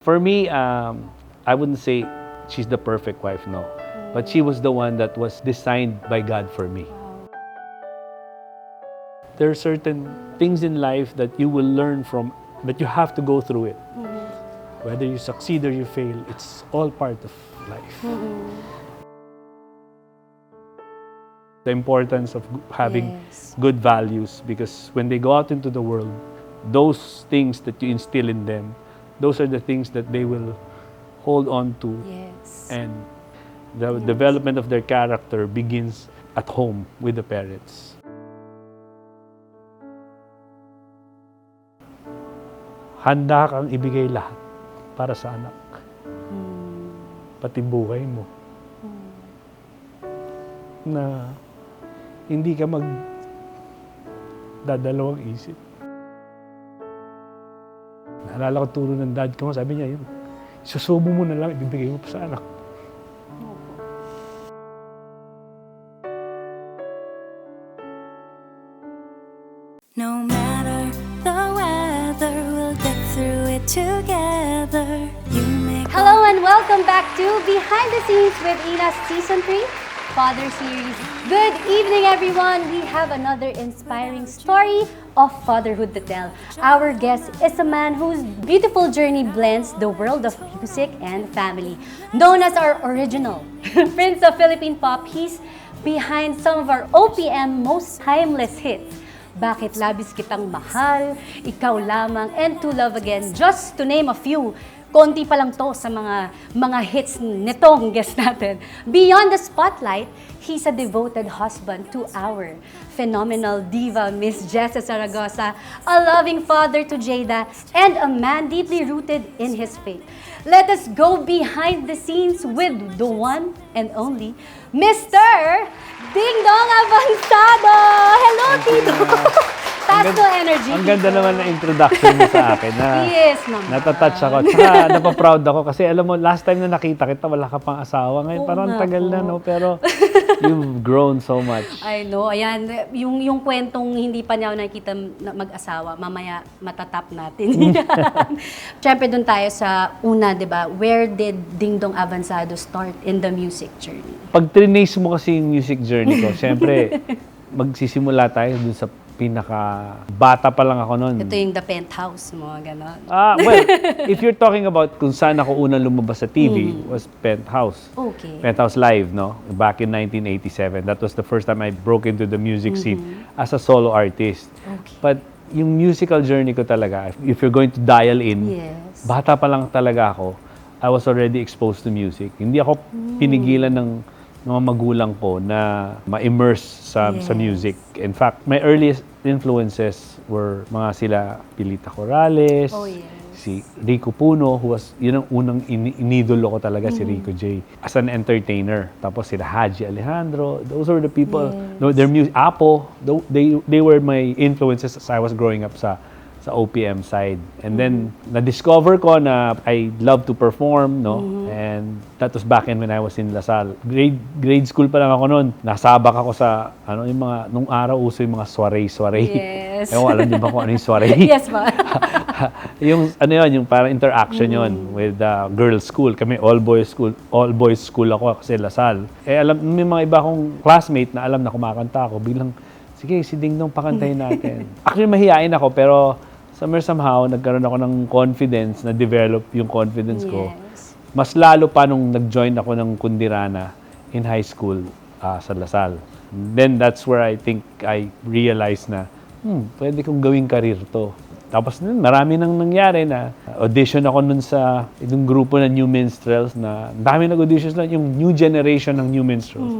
For me, I wouldn't say she's the perfect wife, no. But she was the one that was designed by God for me. There are certain things in life that you will learn from, but you have to go through it. Whether you succeed or you fail, it's all part of life. The importance of having good values, because when they go out into the world, those things that you instill in them, those are the things that they will hold on to. And the development of their character begins at home with the parents. Handa kang ibigay lahat para sa anak. Pati buhay mo. Na hindi ka magdadalawang isip. Naalala ko turo ng dad ko, sabi niya yun, susubo mo na lang, ibibigay mo pa sa anak. No matter the weather, we'll get through it together. Hello and welcome back to Behind the Scenes with Ynna Season 3 Father Series. Good evening, everyone. We have another inspiring story of fatherhood to tell. Our guest is a man whose beautiful journey blends the world of music and family. Known as our original Prince of Philippine Pop, he's behind some of our OPM most timeless hits. Bakit Labis Kitang Mahal, Ikaw Lamang, and To Love Again, just to name a few. Konti pa lang to sa mga hits nitong guest natin. Beyond the spotlight, he's a devoted husband to our phenomenal diva, Miss Jessa Zaragoza, a loving father to Jayda, and a man deeply rooted in his faith. Let us go behind the scenes with the one and only Mr. Dingdong Avanzado! Hello, Tito! Taas to energy. Ang ganda naman na introduction mo sa akin. Yes, naman. Natatouch ako. Tsaka napaproud ako kasi alam mo, last time na nakita kita, wala ka pang asawa. Ngayon, parang tagal na, no? Pero you've grown so much. I know. Ayan, yung kwentong hindi pa niya ako nakikita mag-asawa, mamaya matatap natin. Siyempre, doon tayo sa una, di ba? Where did Dingdong Avanzado start in the music journey? Pag trinace mo kasi yung music journey ko, siyempre, magsisimula tayo dun sa bata pa lang ako noon. Ito yung The Penthouse mo, gano'n. Well, if you're talking about kung saan ako unang lumabas sa TV, was Penthouse. Okay. Penthouse Live, no? Back in 1987. That was the first time I broke into the music scene as a solo artist. Okay. But yung musical journey ko talaga, if you're going to dial in, bata pa lang talaga ako, I was already exposed to music. Hindi ako pinigilan ng mga magulang ko na ma-immerse sa music. In fact, my earliest influences were mga sila Pilita Corrales, si Rico Puno, who was, yun ang unang inidolo ko talaga, si Rico J. As an entertainer. Tapos sila Haji Alejandro, those were the people, their music, Apo, they were my influences as I was growing up sa OPM side. And then, na-discover ko na I love to perform, no? And that was back when I was in Lasal. Grade school pa lang ako noon. Nasabak ako sa, yung mga, nung araw uso yung mga soiree. Yes. Alam niyo ba kung ano yung soiree? Yes, ba? yung parang interaction yon with girls' school. Kami all boys school ako kasi Lasal. May mga iba akong classmate na alam na kumakanta ako. Biglang, sige, si Dingdong pakantahin natin. Actually, mahihain ako, pero somehow, nagkaroon ako ng confidence, na-develop yung confidence ko. Mas lalo pa nung nag-join ako ng Kundirana in high school sa Lasal. Then that's where I think I realized na, pwede kong gawing career to. Tapos marami nang nangyari na audition ako nun sa itong grupo ng New Minstrels na dami nag-auditions na yung new generation ng New Minstrels.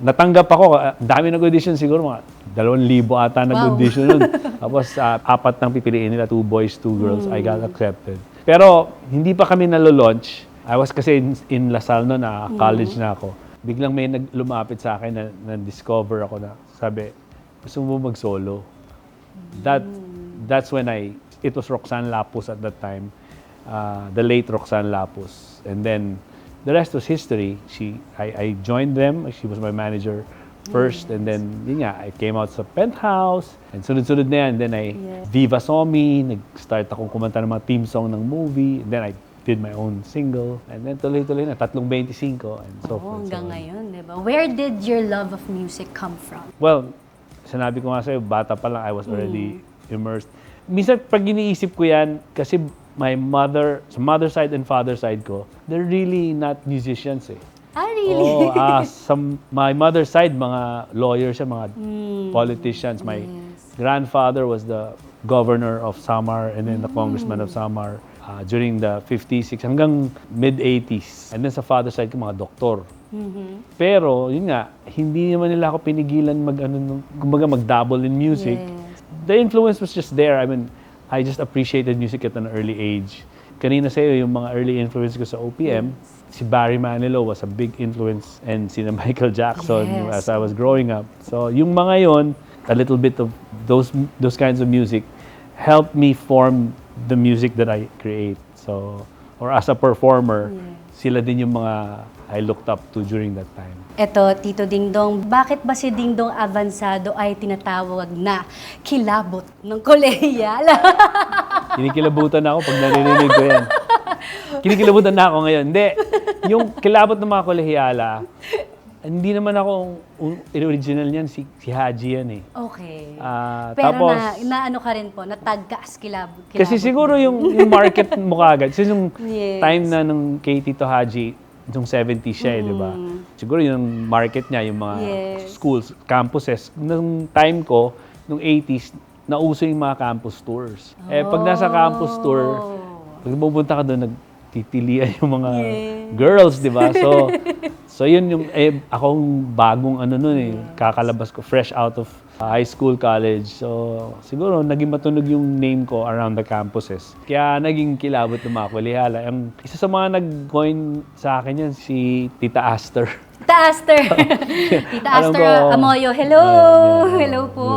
Natanggap ako, dami nag-audition siguro mga 2,000 ata nag-audition nun. Tapos 4 nang pipiliin nila, 2 boys, 2 girls. I got accepted. Pero hindi pa kami nalo-launch. I was kasi in Lasal noon, college na ako. Biglang may lumapit sa akin na discover ako na sabi, gusto mo mag-solo? That's when it was Roxanne Lapus at that time, the late Roxanne Lapus. And then the rest was history. I joined them. She was my manager first, and then yun nga, I came out sa Penthouse, and sunod-sunod na yan. Then Viva saw me, nag-start akong kumanta ng mga theme song ng movie, and then I did my own single. And then tuloy-tuloy na, 3.25 and so forth. Hanggang ngayon, di ba? Where did your love of music come from? Well, sinabi ko nga sa'yo, bata pa lang, I was already immersed. Minsan, pag iniisip ko yan, kasi my mother, sa mother side and father side ko, they're really not musicians eh. Ah, really? My mother's side, mga lawyers siya, mga politicians. My grandfather was the governor of Samar and then the congressman of Samar during the 50s, 60s, hanggang mid-80s. And then sa father side ko, mga doktor. Pero, yun nga, hindi naman nila ako pinigilan mag-double in music. Yes. The influence was just there. I mean, I just appreciated music at an early age. Kanina sa'yo, yung mga early influence ko sa OPM, si Barry Manilow was a big influence and si Michael Jackson as I was growing up. So, yung mga yon, a little bit of those kinds of music helped me form the music that I create. So, or as a performer, sila din yung mga I looked up to during that time. Eto, Tito Dingdong, bakit ba si Dingdong Avanzado ay tinatawag na kilabot ng kolehiyal? Kinikilabutan na ako pag narinig ko yan. Kinikilabutan na ako ngayon. Hindi, yung kilabot ng mga kolehiyala, hindi naman ako original niyan, si Haji yan eh. Okay. Pero Tapos, na ano ka rin po, natag ka as kilabot. kasi siguro yung market mo kagad. Kasi yung Yes. time na nung kay Tito Haji, nung 70s siya di ba? Siguro yung market niya, yung mga schools, campuses. Nung time ko, nung 80s, nauso yung mga campus tours. Pag nasa campus tour, pag pupunta ka doon, nagtitilian yung mga girls, di ba? So yun yung, akong bagong kakalabas ko, fresh out of high school, college. So siguro naging matunog yung name ko around the campuses. Kaya naging kilabot ng mga kulihala. Isa sa mga nag-coin sa akin yan, si Tita Aster. Tita Aster. Tita Aster Amoyo. Hello! Hello po.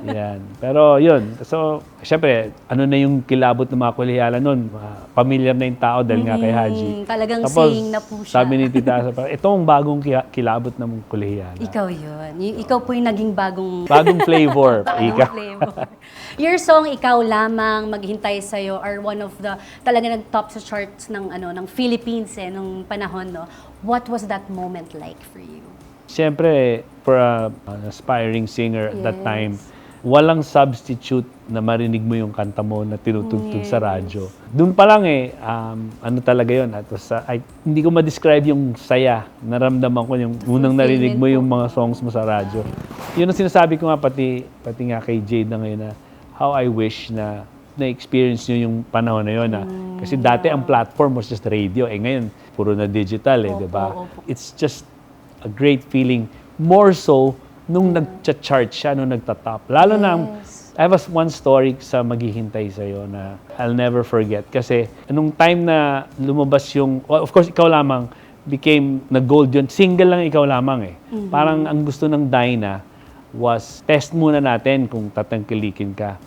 Yan. Pero yun. So, syempre, ano na yung kilabot ng mga kulihala nun? Familiar na yung tao dahil nga kay Haji. Talagang Tapos, saying na po siya. sabi ni Tita Aster, itong bagong kilabot ng kulihala. Ikaw yun. Ikaw po yung naging bagong Flavor. Ika. flavor. Your song, Ikaw Lamang, Maghintay Sa'yo, are one of the, talaga nag-top sa charts ng Philippines nung panahon, no? What was that moment like for you? Siyempre, for an aspiring singer at that time, walang substitute na marinig mo yung kanta mo na tinutugtog sa radyo. Doon pa lang ano talaga yun. Hindi ko ma-describe yung saya. Naramdaman ko yung unang narinig mo yung mga songs mo sa radyo. Yun ang sinasabi ko nga pati nga kay Jayda ngayon na how I wish na na-experience nyo yung panahon na yun. Kasi dati ang platform was just radio. Ngayon, puro na digital di ba? It's just a great feeling. More so, nung nag-chart siya, nung nagtatop. Lalo na, I have one story sa Maghihintay Sa'yo na I'll never forget. Kasi, nung time na lumabas yung, of course, Ikaw Lamang became nag-gold yun. Single lang Ikaw Lamang Parang ang gusto ng Ynna was, test muna natin kung tatangkilikin ka.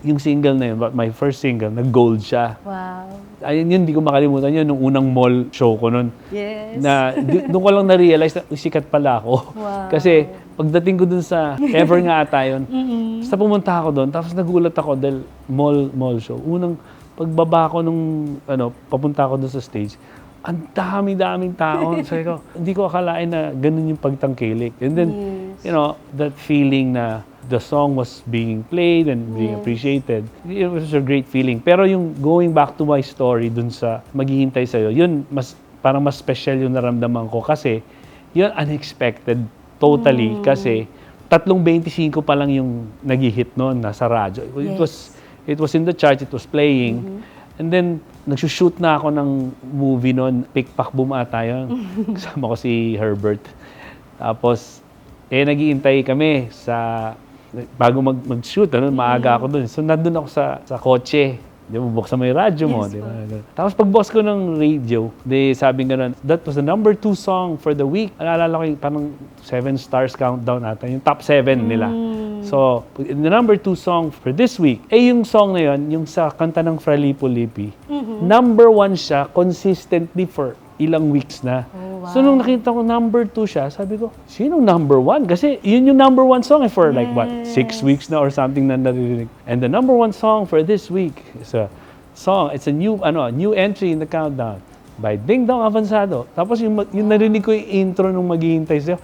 Yung single na yun, my first single, nag-gold siya. Wow. Ayun yun, hindi ko makalimutan yun, nung unang mall show ko nun. Yes. Na, doon ko lang na-realize na sikat pala ako. Wow. Kasi, pagdating ko dun sa, ever nga ata yun, basta pumunta ako doon, tapos nagulat ako dahil mall show. Unang pagbaba ko nung, papunta ako doon sa stage, ang daming tao. Sabi ko, hindi ko akalain na ganun yung pagtangkilik. And then, that feeling na the song was being played and being appreciated. It was a great feeling. Pero yung going back to my story dun sa Maghihintay Sa'yo, yun, parang mas special yung naramdaman ko kasi yun unexpected totally kasi 3.25 pa lang yung nag-hit noon nasa radyo. It was in the chart, it was playing. And then, nagsushoot na ako ng movie noon, Pikpak Boom ata yun. Kasama ko si Herbert. Tapos, nag-iintay kami bago mag-shoot, maaga ako doon. So, nandun ako sa kotse. Di ba, buksan mo yung radyo mo. Yes, tapos, pagbukas ko ng radio, sabi nga that was the number 2 song for the week. Alala ko yung parang 7 stars countdown ata, yung top 7 nila. So, the number 2 song for this week, yung song na yun, yung sa kanta ng Fra Lipo-Lipi, number 1 siya consistently for ilang weeks na. Oh, wow. So, nung nakita ko number 2 siya, sabi ko, sino number 1? Kasi yun yung number 1 song for like 6 weeks na or something na naririnig. And the number 1 song for this week is song. It's a new entry in the countdown by Dingdong Avanzado. Tapos yung narinig ko yung intro nung maghihintay sa'yo.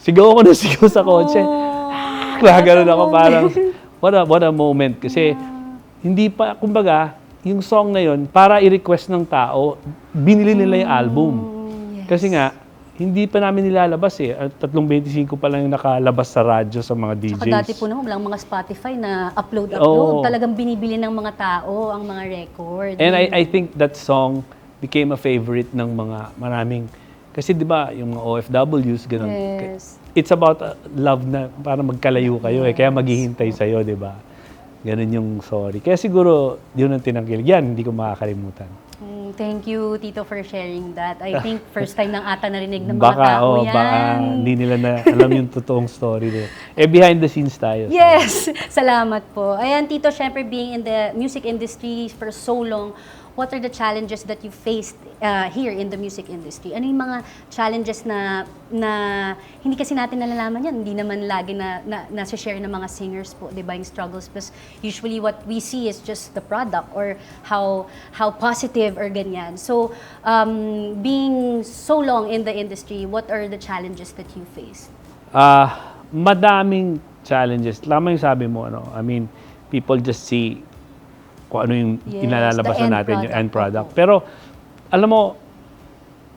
Sigaw ako na sigaw sa kotse. Ganun ako parang, what a moment. Kasi, hindi pa, kumbaga, yung song na yun, para i-request ng tao, binili nila yung album. Yes. Kasi nga, hindi pa namin nilalabas eh. 3.25 pa lang yung nakalabas sa radyo sa mga DJs. Saka dati po naman, walang mga Spotify na upload. Oo. Talagang binibili ng mga tao ang mga record. And I think that song became a favorite ng mga maraming, kasi di ba, yung mga OFWs, ganun. Yes. It's about love na para magkalayo kayo eh. Kaya maghihintay sa'yo, di ba? Ganun yung sorry. Kaya siguro, yun ang tinangkilig. Yan, hindi ko makakalimutan. Thank you, Tito, for sharing that. I think first time nang ata narinig ng mga tao yan. Baka hindi nila na alam yung totoong story nila. Behind the scenes tayo. Yes! Salamat po. Ayan, Tito, syempre being in the music industry for so long, what are the challenges that you faced here in the music industry? Ano yung mga challenges na hindi kasi natin nalalaman yan, hindi naman lagi na share ng mga singers po, di ba, yung struggles? Because usually what we see is just the product or how positive or ganyan. So, being so long in the industry, what are the challenges that you faced? Madaming challenges. Lamang yung sabi mo, I mean, people just see kung ano yung inalalabas na natin, yung end product. Pero, alam mo,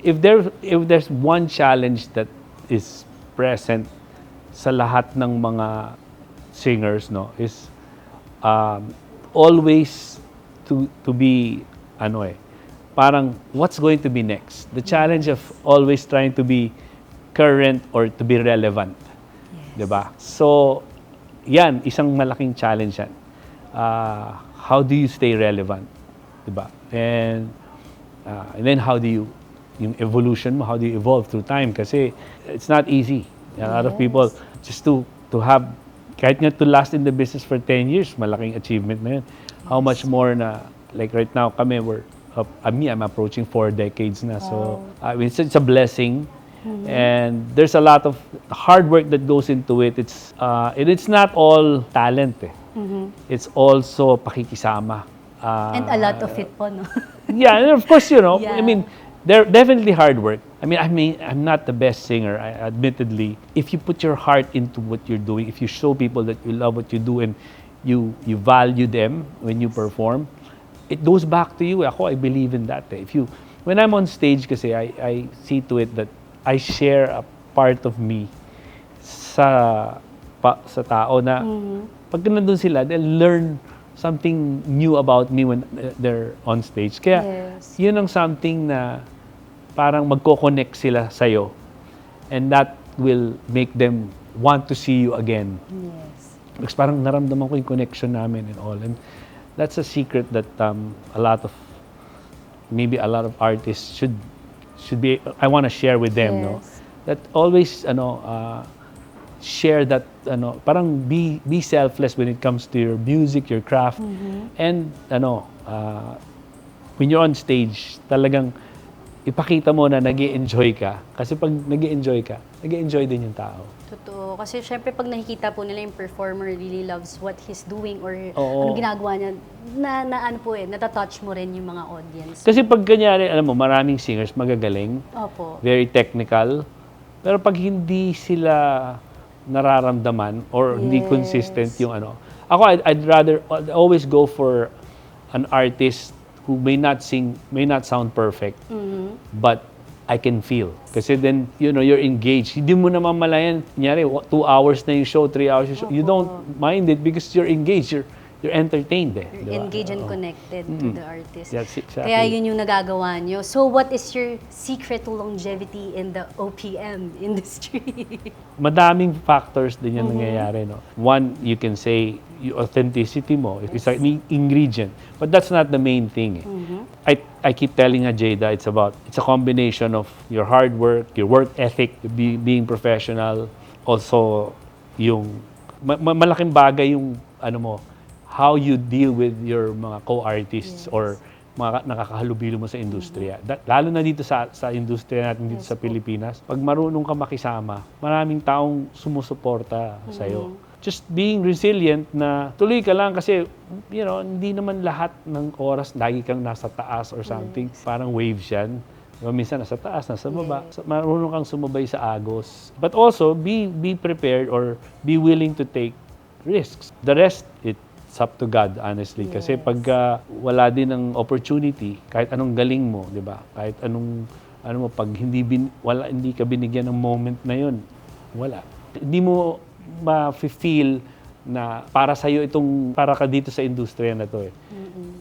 if there's one challenge that is present sa lahat ng mga singers, is always to be, parang, what's going to be next? The challenge of always trying to be current or to be relevant. Yes. Diba? So, yan, isang malaking challenge yan. How do you stay relevant, diba? And then how do you, yung evolution mo, how do you evolve through time? Kasi it's not easy. A lot of people, just to have, kahit nga to last in the business for 10 years, malaking achievement na yun. How much more na, like right now, kami, I'm approaching 4 decades na. So, it's a blessing. And there's a lot of hard work that goes into it. It's not all talent eh. It's also pakikisama. And a lot of it po, no? Yeah, and of course, Yeah. I mean, they're definitely hard work. I'm not the best singer, admittedly. If you put your heart into what you're doing, if you show people that you love what you do and you value them when you perform, it goes back to you. I believe in that. When I'm on stage kasi, I see to it that I share a part of me sa tao na pag nandun sila, they'll learn something new about me when they're on stage. Kaya, yun ang something na parang magko-connect sila sa'yo. And that will make them want to see you again. Yes. Because parang naramdaman ko yung connection namin and all. And that's a secret that maybe a lot of artists should be, I want to share with them, that always, share that, parang be selfless when it comes to your music, your craft. And, when you're on stage, talagang ipakita mo na nag-i-enjoy ka. Kasi pag nag-i-enjoy ka, nag-i-enjoy din yung tao. Totoo. Kasi syempre pag nakikita po nila yung performer really loves what he's doing or anong ginagawa niya, natatouch mo rin yung mga audience. Kasi pag kanyari, alam mo, maraming singers magagaling, very technical, pero pag hindi sila nararamdaman or hindi consistent yung ako, I'd always go for an artist who may not sound perfect, but I can feel. Kasi then, you're engaged. Hindi mo naman malayan, kunyari, 2 hours na yung show, 3 hours yung show. You don't mind it because you're engaged. You're entertained eh. You're engaged and connected to the artist. That's exactly. Kaya yun yung nagagawa nyo. So what is your secret to longevity in the OPM industry? Madaming factors din yan nangyayari. One, you can say, yung authenticity mo is an ingredient. But that's not the main thing. I keep telling Jayda, it's a combination of your hard work, your work ethic, being professional, also yung malaking bagay yung how you deal with your mga co-artists or mga nakakahalubilo mo sa industriya. Lalo na dito sa industriya natin dito sa Pilipinas, pag marunong ka makisama, maraming taong sumusuporta sa'yo. just being resilient na tuloy ka lang kasi, hindi naman lahat ng oras lagi kang nasa taas or something. Parang waves yan. Minsan nasa taas, nasa baba. Marunong kang sumabay sa agos. But also, be prepared or be willing to take risks. The rest, it's up to God, honestly. Kasi pag wala din ng opportunity, kahit anong galing mo, di ba? Kahit pag hindi ka binigyan ng moment na yun, wala. Hindi mo ma-feel na para sa'yo para ka dito sa industriya na to eh.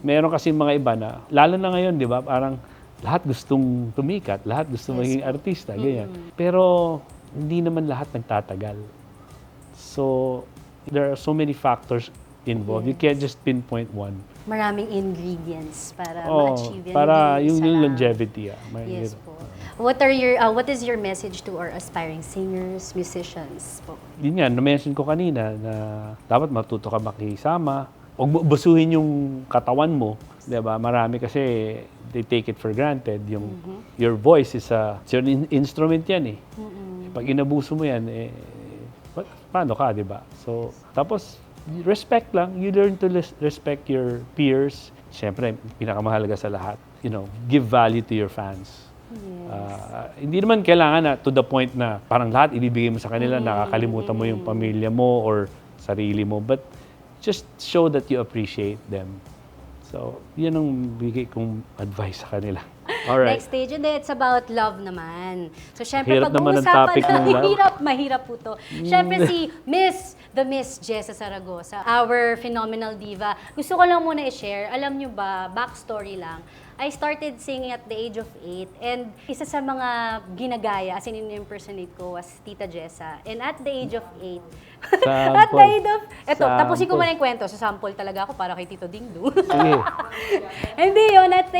Meron kasi mga iba na, lalo na ngayon, di ba, parang lahat gustong tumikat, lahat gustong maging artista, ganyan. Pero hindi naman lahat nagtatagal. So, there are so many factors involved. You can't just pinpoint one. Maraming ingredients para ma-achieve yan. Para Hindi yung isa lang. longevity. Yes po. What is your message to our aspiring singers, musicians po? Yun nga, na-mention ko kanina na dapat matuto ka makisama. Huwag busuhin yung katawan mo. Diba? Marami kasi they take it for granted. Your voice is it's your instrument yan eh. Pag inabuso mo yan, paano ka, diba? So, tapos, respect lang. You learn to respect your peers. Siyempre, pinakamahalaga sa lahat. Give value to your fans. Hindi naman kailangan na to the point na parang lahat ibibigay mo sa kanila, nakakalimutan mo yung pamilya mo or sarili mo. But just show that you appreciate them. So, yan ang bigay kong advice sa kanila. Alright. Next stage, and then it's about love naman. So, syempre, Hirap naman ang topic ng love. Mahirap po to. Syempre, the Miss Jessa Zaragoza, our phenomenal diva. Gusto ko lang muna i-share, alam nyo ba, backstory lang, I started singing at the age of 8, and isa sa mga ginagaya, as in impersonate ko, was Tita Jessa. And at the age of 8, at the age of, tapusin ko muna yung kwento, sa sample talaga ako para kay Tito Dingdong. Sige. Hindi yun, at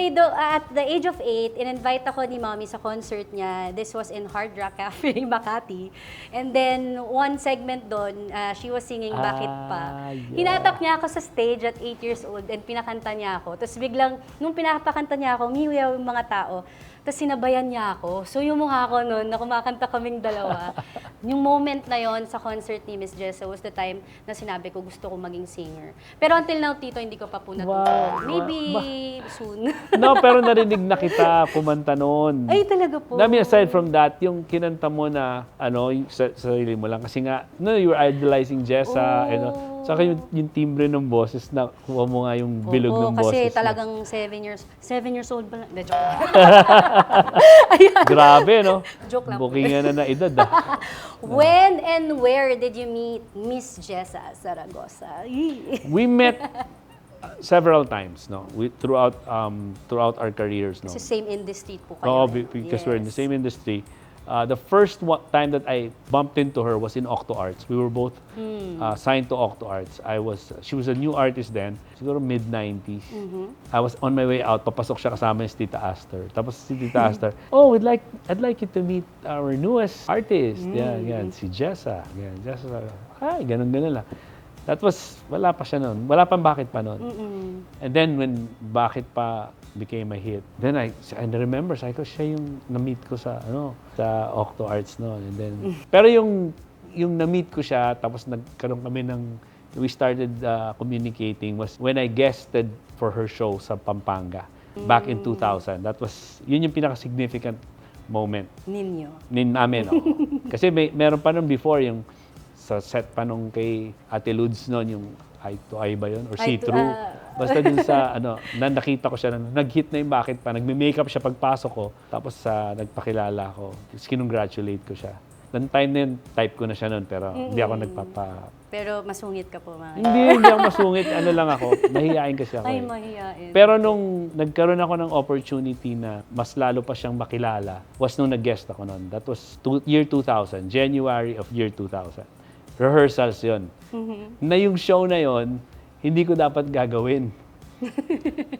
the age of 8, in-invite ako ni Mommy sa concert niya. This was in Hard Rock Cafe, Makati. And then, one segment doon, she was singing Bakit Pa. Hinatak niya ako sa stage at 8 years old and pinakanta niya ako. Tapos biglang, nung pinapakanta niya ako, umiwiyaw yung mga tao. Tapos sinabayan niya ako. So yung mukha ko noon, na kumakanta kaming dalawa, yung moment na yon sa concert ni Miss Jessa was the time na sinabi ko gusto ko maging singer. Pero until now, Tito, hindi ko pa po natutunan. Wow. Maybe soon. No, pero narinig na kita kumanta noon. Ay, talaga po. I mean, aside from that, yung kinanta mo na, yung sa sarili mo lang. Kasi nga, you were idolizing Jessa. Saka yung timbre ng boses na kuha mo nga yung bilog ng boses. Kasi talagang 7 years old pa lang. De, joke. Grabe, no? Joke lang. Bookingan na edad, When and where did you meet Miss Jessa Zaragoza? We met several times, no? Throughout our careers, no? Kasi same industry po kayo. Oo, because we're in the same industry. The first time that I bumped into her was in Octo Arts. We were both signed to Octo Arts. She was a new artist then, siguro mid-90s. I was on my way out, papasok siya kasama yung si Tita Aster. Tapos si Tita Aster, I'd like you to meet our newest artist. Yan, si Jessa. Yan, Jessa. Ay, ganun lang. That was, wala pa siya noon. Wala pang Bakit Pa noon. And then when Bakit Pa became a hit, then I remember, sabi ko, siya yung na-meet ko sa Octo Arts noon. And then, pero yung na-meet ko siya, tapos nagkaroon kami we started communicating was when I guested for her show sa Pampanga back in 2000. Yun yung pinaka-significant moment. Namin, Kasi meron pa nung before, yung sa set pa nung kay Ate Ludes noon, yung Eye to Eye ba yun? Or See-Through. Basta din sa, nakita ko siya, nag-hit na yung Bakit Pa. Nagme-makeup siya pagpasok ko. Tapos nagpakilala ko. Tapos kinongratulate ko siya. Noong time na yun, type ko na siya noon, pero hindi ako Pero masungit ka po, mga. Hindi ako masungit. Lang ako. Mahihain kasi ako. Ay, mahihain. Pero nung nagkaroon ako ng opportunity na mas lalo pa siyang makilala, was nung nag-guest ako noon. That was year 2000, January of year 2000. Rehearsals yun. Na yung show na yon hindi ko dapat gagawin.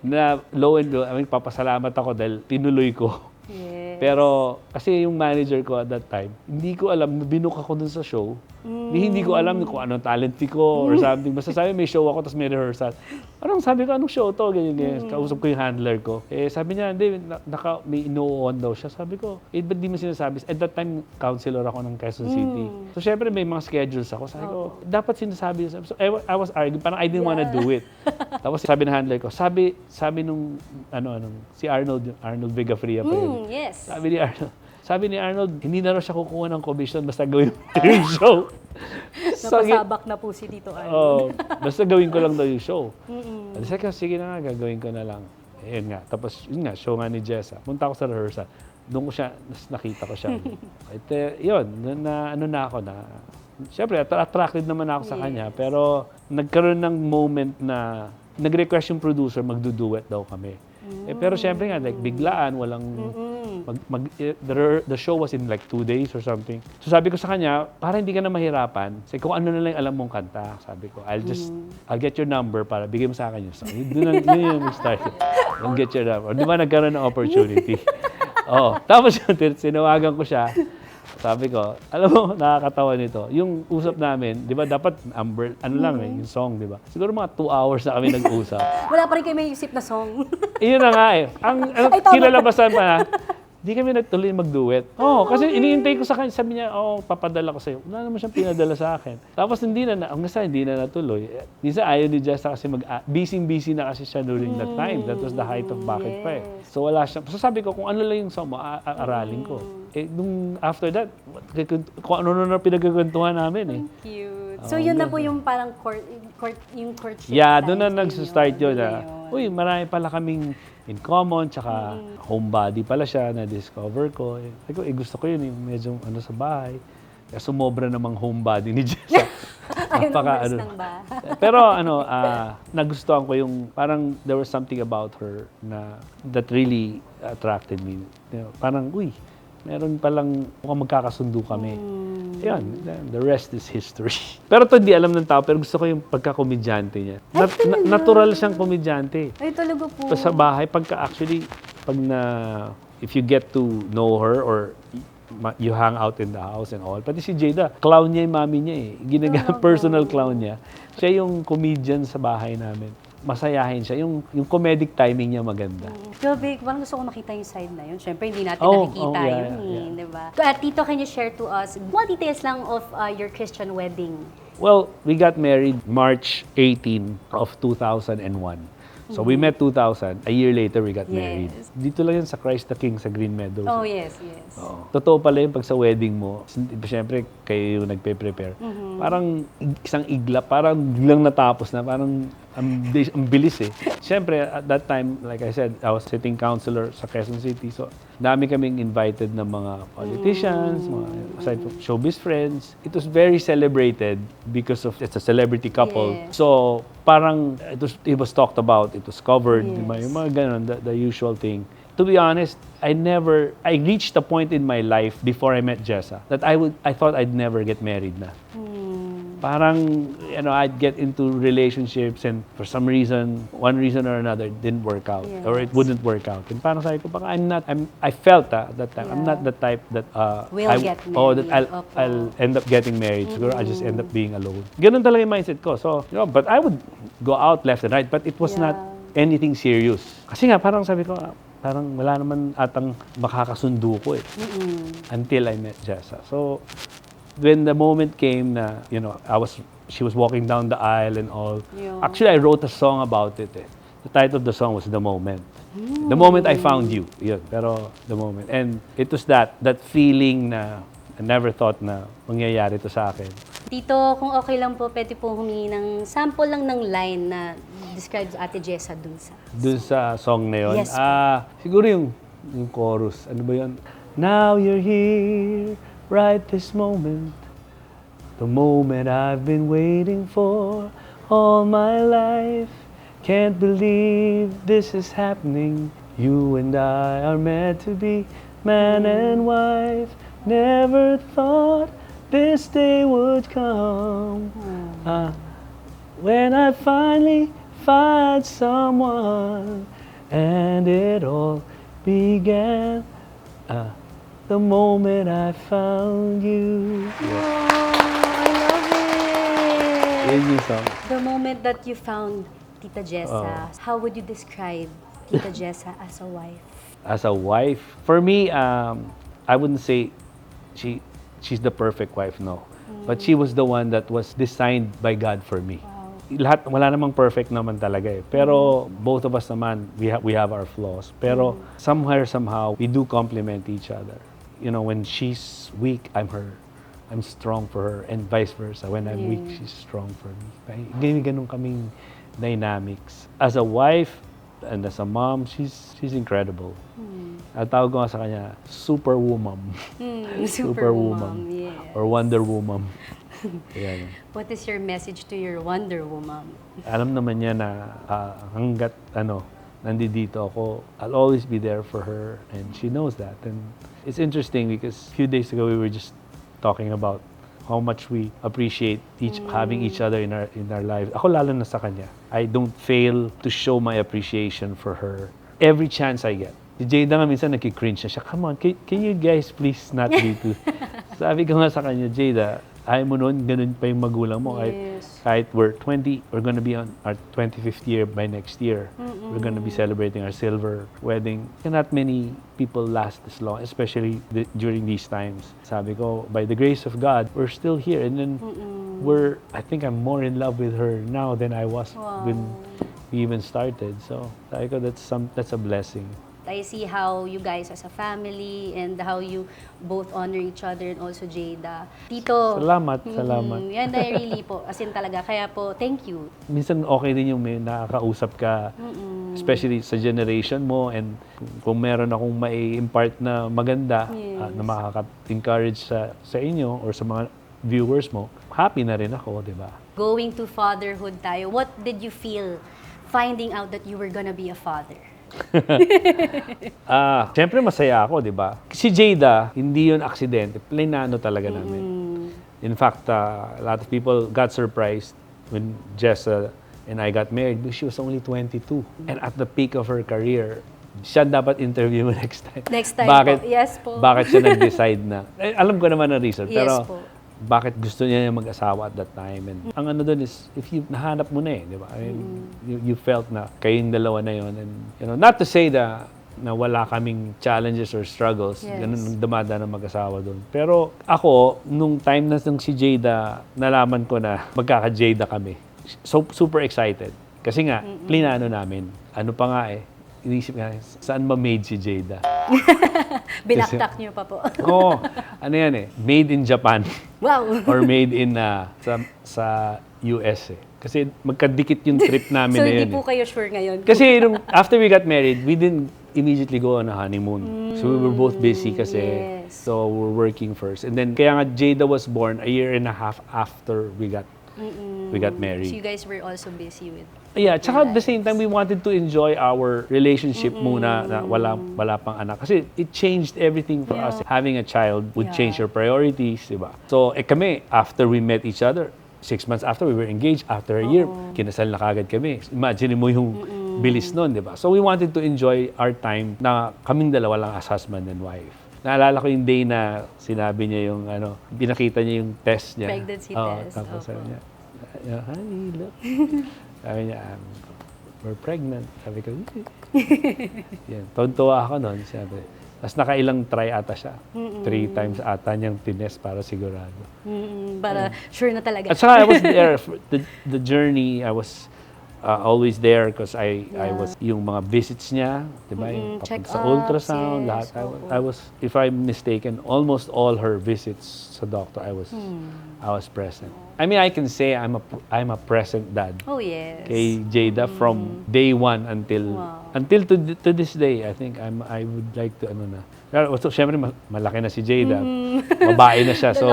Na low and low, papasalamat ako dahil tinuloy ko. Yes. Pero kasi yung manager ko at that time, hindi ko alam, binook ako dun sa show. Hindi ko alam kung anong talent fee ko or something. Basta sabi, may show ako, tapos may rehearsal. Sabi ko, anong show to? Ganyan. Kausap ko yung handler ko. Sabi niya, hindi, may ino-on daw siya. Sabi ko, ba't di mo sinasabi? At that time, counselor ako ng Quezon City. So, syempre, may mga schedules ako. Sabi ko, dapat sinasabi. So, I was arguing, parang I didn't wanna do it. Tapos sabi ng handler ko, sabi nung, si Arnold Vigafria pa yun. Yes. Sabi ni Arnold, hindi na raw siya kukuha ng commission basta gawin mo yung show. Napasabak na po si Tito Arnold. Basta gawin ko lang daw yung show. Sabi ko, sige na nga, gagawin ko na lang. Ayun nga. Tapos, yun nga, show nga ni Jessa. Punta ako sa rehearsal. Doon ko siya, nakita ko siya. Yun, siyempre, attracted naman ako sa kanya. Pero, nagkaroon ng moment na, nag-request yung producer, magduduet daw kami. Pero siyempre nga, like, biglaan, walang... the show was in like 2 days or something. So sabi ko sa kanya, para hindi ka na mahirapan, kung ano na lang alam mong kanta, sabi ko, I'll get your number para bigay mo sa akin yung song. Yun yung start. I'll get your number. Di ba nagkaroon ng opportunity? Tapos sinawagan ko siya. Sabi ko, alam mo, nakakatawa nito. Yung usap namin, di ba, dapat yung song, di ba? Siguro mga 2 hours na kami nag-usap. Wala pa rin kayo may isip na song. Iyon na nga eh. Ang kinalabasan pa na, di kami nagtuloy mag-duet. Kasi iniintay ko sa kanya, sabi niya, papadala ko sa'yo. Wala naman siyang pinadala sa akin. Tapos hindi na natuloy. Minsan ayaw ni Jessa kasi busy na kasi siya during that time. That was the height of bakit pa eh. So wala siya. So sabi ko, kung ano lang yung song mo, aralin ko. Nung after that, kung ano na pinagkakwentuhan namin eh. Cute. So yun na po yung parang courtship. Yeah, doon na nag-start yun. Uy, marami pala kaming in common, tsaka homebody pala siya, na-discover ko. Gusto ko yun, medyo sa bahay. Kaya sumobra namang homebody ni Jessa. Pero nagustuhan ko yung, parang there was something about her that really attracted me. Parang, meron palang mukhang magkakasundo kami. Yan, the rest is history. Pero ito hindi alam ng tao, pero gusto ko yung pagka-komedyante niya. Natural siyang komedyante. Ay, talaga po. Sa bahay, if you get to know her or you hang out in the house and all. Pati si Jayda, clown niya yung mami niya eh. Personal clown niya. Siya yung comedian sa bahay namin. Masayahin siya. Yung comedic timing niya maganda. Grabe, parang gusto ko makita yung side na yun. Siyempre, hindi natin nakikita yun. Diba? Tito, can you share to us more details lang of your Christian wedding? Well, we got married March 18 of 2001. So we met 2000. A year later, we got married. Dito lang yan sa Christ the King sa Green Meadows. Oh, yes. Totoo pala yung pag sa wedding mo, siyempre kayo yung nagpe-prepare. Parang isang igla, parang biglang natapos na, parang ang bilis eh. Siyempre, at that time, like I said, I was sitting counselor sa Quezon City. So, dami kaming invited ng mga politicians, aside from showbiz friends. It was very celebrated because of it's a celebrity couple. Yes. So, parang it was talked about, it was covered, diba? Yung mga ganun, the usual thing. To be honest, I reached a point in my life before I met Jessa that I thought I'd never get married na. Parang, I'd get into relationships and for some reason, one reason or another, it didn't work out or it wouldn't work out. And parang sabi ko, I felt at that time, I'm not the type that get married. That I'll end up getting married. Siguro I'll just end up being alone. Ganun talaga yung mindset ko. So, but I would go out left and right, but it was not anything serious. Kasi nga, parang sabi ko, parang wala naman atang makakasundo ko eh. Until I met Jessa. So, when the moment came na, she was walking down the aisle and all. Actually, I wrote a song about it eh. The title of the song was The Moment. The moment I found you. Yun, pero the moment. And it was that feeling na I never thought na mangyayari to sa akin. Tito, kung okay lang po, pwede po humingi ng sample lang ng line na describes Ate Jessa dun sa song na yun? Yes. Siguro yung chorus. Ano ba yun? Now you're here, right this moment. The moment I've been waiting for all my life. Can't believe this is happening. You and I are meant to be man and wife. Never thought this day would come. When I finally find someone and it all began the moment I found you. I Yun yung song. The moment that you found Tita Jessa, how would you describe Tita Jessa as a wife? As a wife, for me, I wouldn't say she's the perfect wife, no. But she was the one that was designed by God for me. Lahat, wala namang perfect naman talaga eh. Pero both of us naman, we have our flaws. Pero somehow, we do complement each other. You know, when she's weak, I'm strong for her, and vice versa. When I'm weak, she's strong for me. Ganun kaming dynamics. As a wife and as a mom, she's incredible. Ang tawag ko nga sa kanya, superwoman. Superwoman, yes. Or Wonder Woman. Yan. What is your message to your Wonder Woman? Alam naman niya na hanggat nandito ako, I'll always be there for her, and she knows that. And it's interesting because a few days ago we were just talking about how much we appreciate having each other in our lives. Ako lalo na sa kanya. I don't fail to show my appreciation for her every chance I get. Si Jayda nga minsan nagki-cringe na siya. Come on, can you guys please not be too... Sabi ko nga sa kanya, Jayda, ayaw mo noon, ganun pa yung magulang mo. Kahit we're 20, we're gonna be on our 25th year by next year. We're gonna be celebrating our silver wedding. And not many people last this long, especially during these times. Sabi ko, by the grace of God, we're still here. And then I think I'm more in love with her now than I was when we even started. So, sabi ko, that's a blessing. I see how you guys as a family and how you both honor each other and also Jayda. Tito. Salamat. Yan ay really po. As in talaga. Kaya po, thank you. Minsan okay din yung may nakakausap ka, especially sa generation mo, and kung meron akong mai-impart na maganda, na makaka-encourage sa inyo or sa mga viewers mo, happy na rin ako, di ba? Going to fatherhood tayo, what did you feel finding out that you were gonna be a father? Siyempre masaya ako, di ba? Si Jayda, hindi yun aksidente. Plinano talaga namin. In fact, a lot of people got surprised when Jessa and I got married because she was only 22. And at the peak of her career, siya dapat interview mo next time. Next time bakit, po. Yes po. Bakit siya nag-decide na? Alam ko naman ang reason. Yes pero po. bakit gusto niya mag-asawa at that time. And ang ano doon is, if you nahanap mo na di ba? I mean, you felt na kayong dalawa na yon. And, you know, not to say na wala kaming challenges or struggles. Ganun ang dumadaan ng mag-asawa doon. Pero ako, nung time na si Jayda, nalaman ko na magkaka-Jayda kami. So, super excited. Kasi nga, plinano namin. Ano pa nga inisip nga, saan ba made si Jayda? Binaktak niyo pa po. Oo. Ano yan made in Japan. Wow. Or made in sa US Kasi magkadikit yung trip namin So, na yun. hindi po kayo sure ngayon? Kasi after we got married, we didn't immediately go on a honeymoon. So we were both busy kasi. Yes. So we're working first. And then kaya nga Jayda was born a year and a half after we got married. So you guys were also busy with... Yeah, tsaka at the same time, we wanted to enjoy our relationship muna na wala pang anak. Kasi it changed everything for us. Having a child would change your priorities, di ba? So, kami, after we met each other, 6 months after, we were engaged. After a year, kinasal na kagad kami. Imagine mo yung bilis nun, di ba? So, we wanted to enjoy our time na kaming dalawa lang as husband and wife. Naalala ko yung day na sinabi niya yung, pinakita niya yung test niya. Pregnancy test. Tapos sabi niya, honey, look. Sabi niya, we're pregnant. Sabi ko, yan. Tontuwa ako noon. Sabi, tapos nakailang try ata siya. 3 times ata niyang tinest para sigurado. Para sure na talaga. At saka I was there. The journey, I was always there because I was yung mga visits niya, di ba? Yung Check-ups, sa ultrasound, yes, lahat. I was, if I'm mistaken, almost all her visits sa doctor, I was present. I mean, I can say I'm a present dad. Oh, yes. Kay Jayda from day one until to this day. I think I would like to Pero syempre malaki na si Jayda. Babae na siya. So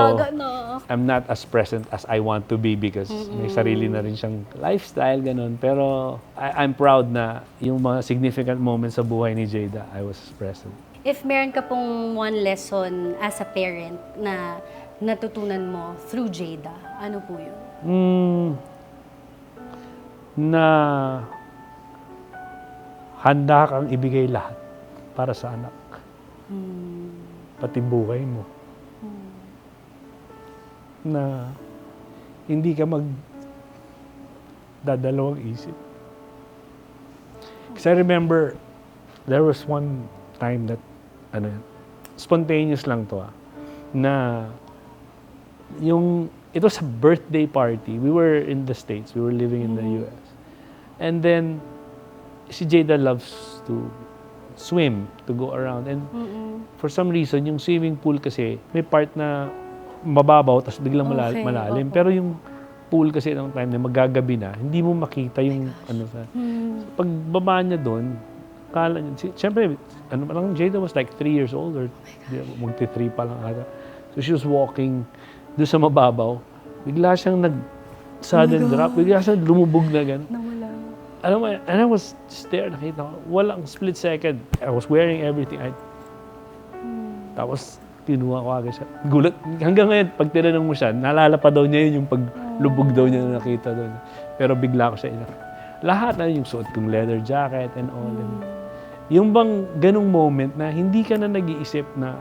I'm not as present as I want to be because may sarili na rin siyang lifestyle ganun. Pero I'm proud na yung mga significant moments sa buhay ni Jayda, I was present. If meron ka pong one lesson as a parent na natutunan mo through Jayda, ano po yun? Na handa kang ibigay lahat para sa anak. Pati buhay mo. Na hindi ka dadalawang isip. Kasi I remember, there was one time that, spontaneous lang to na it was a birthday party. We were in the States, we were living in the US. And then, si Jayda loves to swim, to go around. And for some reason, yung swimming pool kasi, may part na mababaw, tapos biglang malalim. Pero yung pool kasi ng time na magagabi na, hindi mo makita yung So, pagbaba niya doon, kala niya, siyempre, Jayda was like 3 years old or magti-3 pa lang ata. So she was walking doon sa mababaw, bigla siyang sudden drop, bigla siyang lumubog na gano'n. Alam mo, and I was just there, nakita ko, walang split second. I was wearing everything. Tapos, kinuha ko agad siya. Gulat. Hanggang ngayon, pag tinanong mo siya, naalala pa daw niya yun yung paglubog daw niya na nakita doon. Pero bigla ko siya lahat na yung suot kong leather jacket and all. Yung bang ganong moment na hindi ka na nag-iisip na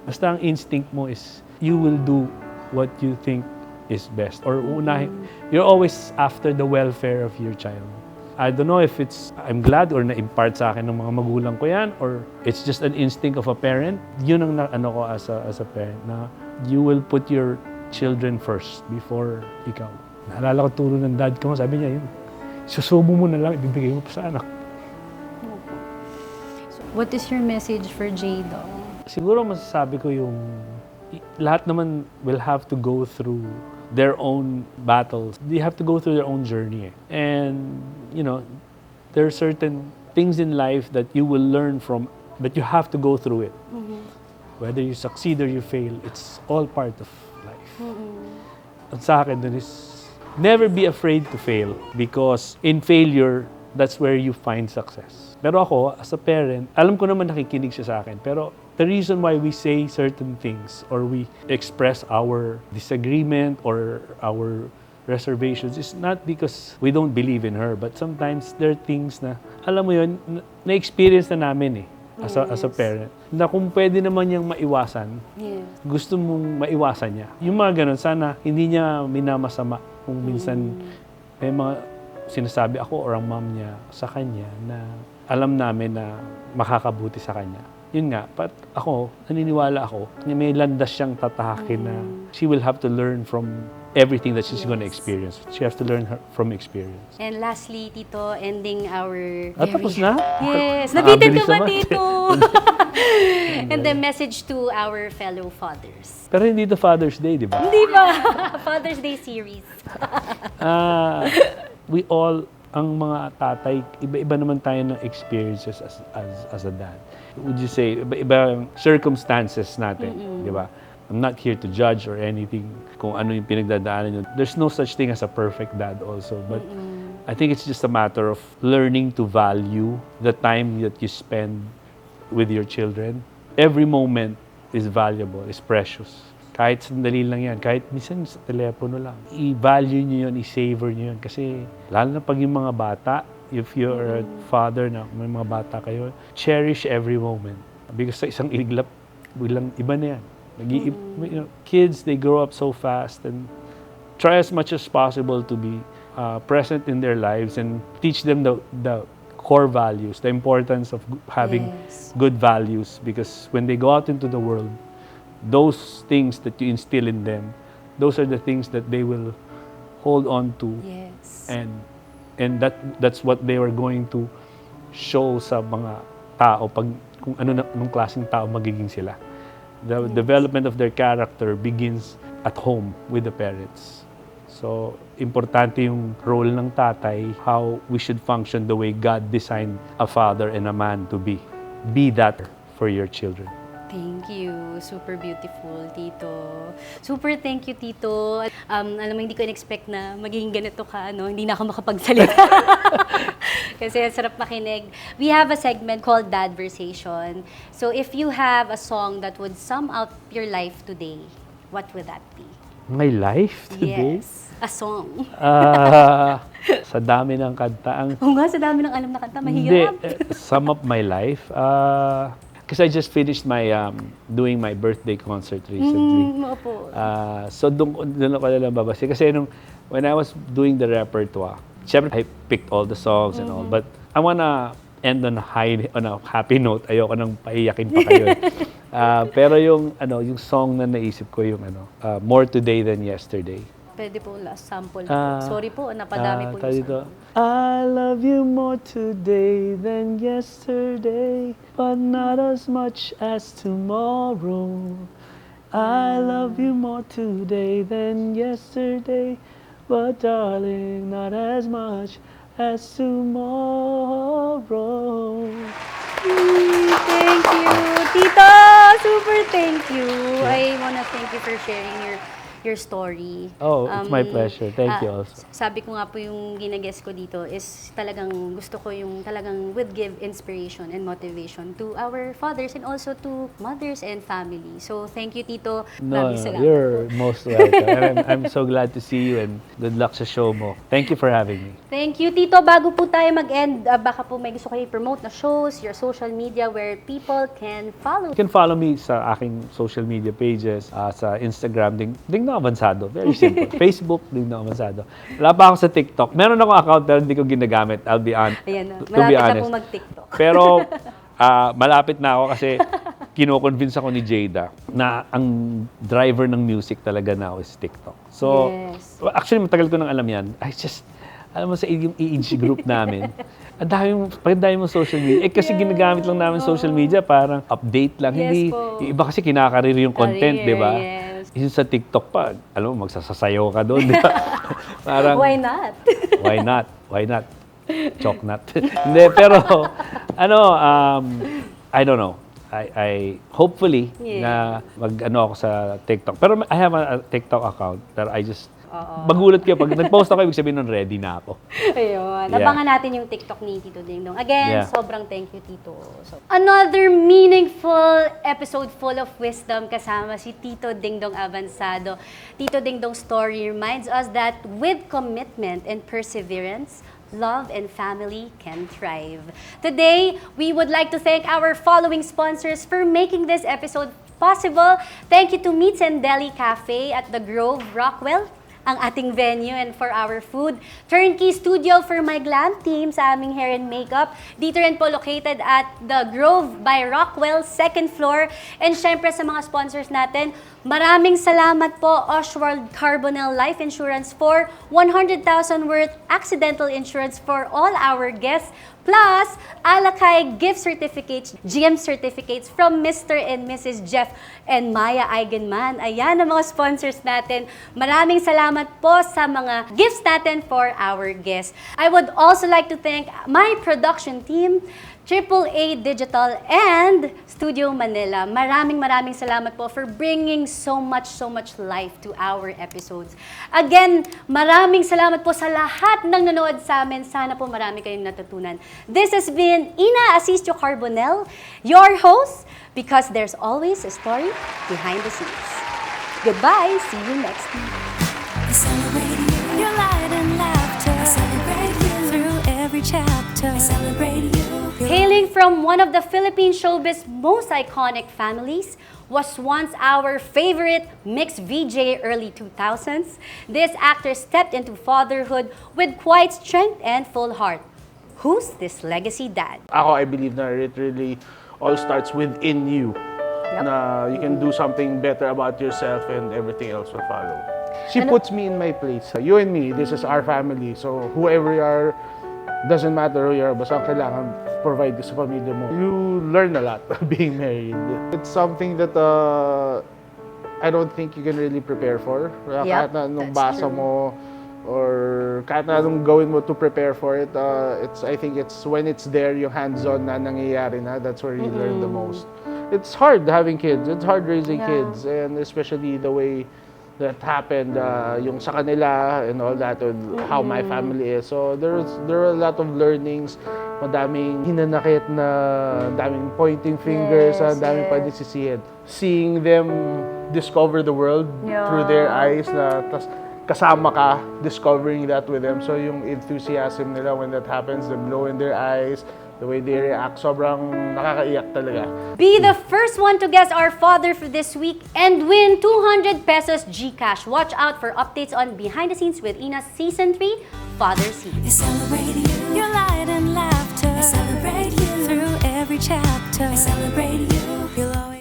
basta ang instinct mo is you will do what you think is best. Or unahin, you're always after the welfare of your child. I don't know if I'm glad or na-impart sa akin ng mga magulang ko yan or it's just an instinct of a parent. Yun ang ko as a parent na you will put your children first before ikaw. Naalala ko turo ng dad ko, sabi niya yun, susubo mo na lang, ibibigay mo pa sa anak. So, what is your message for Jayda? Siguro masasabi ko yung lahat naman will have to go through their own battles. They have to go through their own journey. And, there are certain things in life that you will learn from, but you have to go through it. Whether you succeed or you fail, it's all part of life. At sa akin, dun is, never be afraid to fail because in failure, that's where you find success. Pero ako, as a parent, alam ko naman nakikinig siya sa akin, pero the reason why we say certain things or we express our disagreement or our reservations is not because we don't believe in her, but sometimes there are things na, alam mo yun, na-experience na namin as a parent, na kung pwede naman niyang maiwasan, gusto mong maiwasan niya. Yung mga ganun, sana hindi niya minamasama kung minsan may mga sinasabi ako or ang mom niya sa kanya na alam namin na makakabuti sa kanya. Yun nga, but ako, naniniwala ako na may landas siyang tatahakin na she will have to learn from everything that she's going to experience. She has to learn from experience. And lastly, Tito, ending our... Tapos na? Yes! Nabitin ka ba, naman. Tito? And the message to our fellow fathers. Pero hindi to Father's Day, di ba? Hindi ba? Father's Day series. We all, ang mga tatay, iba-iba naman tayo ng experiences as a dad. Would you say, iba-iba circumstances natin, di ba? I'm not here to judge or anything kung ano yung pinagdadaanan nyo. There's no such thing as a perfect dad also. But I think it's just a matter of learning to value the time that you spend with your children. Every moment is valuable, is precious. Kahit sandali lang yan, kahit minsan sa telepono lang. I-value nyo yun, i-savor nyo yun. Kasi lalo na pag yung mga bata, if you're a father na may mga bata kayo, cherish every moment. Because sa isang iglap, bilang iba na yan. Kids, they grow up so fast and try as much as possible to be present in their lives and teach them the core values, the importance of having good values, because when they go out into the world, those things that you instill in them, those are the things that they will hold on to. And that's what they are going to show sa mga tao pag kung anong klaseng tao magiging sila. The development of their character begins at home with the parents. So, importante yung role ng tatay, how we should function the way God designed a father and a man to be. Be that for your children. Thank you. Super beautiful, Tito. Super thank you, Tito. Alam mo, hindi ko in-expect na magiging ganito ka, hindi na ako makapagsalita. Kasi ang sarap makinig. We have a segment called Dad Versation. So if you have a song that would sum up your life today, what would that be? My life today? Yes. A song. Sa dami ng kanta. Oo nga, sa dami ng alam na kanta, mahirap. Hindi, sum up my life. Because I just finished my doing my birthday concert recently. Opo. So doon ako lang babase. Kasi nung when I was doing the repertoire, syempre, I picked all the songs and all, but I wanna end on a happy note. Ayoko nang paiyakin pa kayo. Pero yung song na naisip ko yung More Today Than Yesterday. Pwede po last sample po. Ah, Sorry po, napadami po tawag yung dito, sample. I love you more today than yesterday, but not as much as tomorrow. I love you more today than yesterday, but darling, not as much as tomorrow. Thank you, Tito! Super thank you. I wanna thank you for sharing your story. Oh, it's my pleasure. Thank you also. Sabi ko nga po yung ginaguess ko dito is talagang gusto ko yung talagang would give inspiration and motivation to our fathers and also to mothers and family. So, thank you, Tito. No, Maraming salamat you're po. most welcome. And I'm so glad to see you and good luck sa show mo. Thank you for having me. Thank you, Tito. Bago po tayo mag-end, baka po may gusto kayo i-promote na shows, your social media where people can follow. You can follow me sa aking social media pages, sa Instagram, Dingdong Avanzado. Very simple. Facebook, Dingdong Avanzado. Wala pa ako sa TikTok. Meron akong account pero hindi ko ginagamit. I'll be Ayan na. to be Malapit na honest. po mag-TikTok. Pero malapit na ako kasi kino-convince ako ni Jayda na ang driver ng music talaga now is TikTok. So, Yes. actually matagal ko nang alam yan. Alam mo sa yung age group namin, ang dami mong social media. Kasi ginagamit lang namin social media, parang update lang. Yes Hindi, po. yung iba kasi kinakarir yung content, Career, di ba? yes. Yung sa TikTok pa, alam mo, magsasasayaw ka doon, di ba? Parang, Why not? why not? Why not? Choknut. Hindi, pero, I don't know. I hopefully na mag-ano ako sa TikTok. Pero I have a TikTok account that I just magulat kayo. Pag nag-post ako, ibig sabihin nun, ready na ako. Ayun. Yeah. Abangan natin yung TikTok ni Tito Dingdong. Again, Yeah. sobrang thank you, Tito. So, another meaningful episode full of wisdom kasama si Tito Dingdong Avanzado. Tito Dingdong's story reminds us that with commitment and perseverance, love and family can thrive. Today, we would like to thank our following sponsors for making this episode possible. Thank you to Meats and Deli Cafe at the Grove, Rockwell, ang ating venue, and for our food. Turnkey studio for my glam team sa aming hair and makeup. Dito rin po located at the Grove by Rockwell, second floor. And syempre sa mga sponsors natin, maraming salamat po Oswald Carbonell Life Insurance for 100,000 worth accidental insurance for all our guests. Plus, Alakay gift certificates, GM certificates from Mr. and Mrs. Jeff and Maya Eigenman. Ayan ang mga sponsors natin. Maraming salamat po sa mga gifts natin for our guests. I would also like to thank my production team, AAA Digital and Studio Manila. Maraming salamat po for bringing so much life to our episodes. Again, maraming salamat po sa lahat ng nanood sa amin. Sana po marami kayong natutunan. This has been Ynna Asistio Carbonell, your host, because there's always a story behind the scenes. Goodbye. See you next time. We celebrate you, your light and laughter. We celebrate you through every chapter. We celebrate you. Hailing from one of the Philippine showbiz most iconic families, was once our favorite mixed VJ early 2000s, this actor stepped into fatherhood with quite strength and full heart. Who's this legacy dad? I believe that it really all starts within you. Yep. Na you can do something better about yourself and everything else will follow. She puts me in my place. You and me, this is our family. So whoever you are, doesn't matter who you are, basta kailangan provide sa pamilya mo. You learn a lot being married. It's something that I don't think you can really prepare for. Kahit na anong that's basa true. mo, or kahit na anong gawin mo to prepare for it, I think it's when it's there, yung hands-on na nangyayari na, that's where you learn the most. It's hard having kids. It's hard raising kids, and especially the way that happened, yung sa kanila and all that, and how my family is. So there are a lot of learnings, madaming hinanakit na, daming pointing fingers, daming panisisihin. Seeing them discover the world through their eyes, na tas kasama ka, discovering that with them. So yung enthusiasm nila when that happens, the glow in their eyes, The way they react, sobrang nakakaiyak talaga. Be the first one to guess our father for this week and win 200 pesos GCash. Watch out for updates on Behind the Scenes with Ynna's Season 3 Father Series. We celebrate you, your light and laughter. We celebrate you through every chapter. We celebrate you, you'll always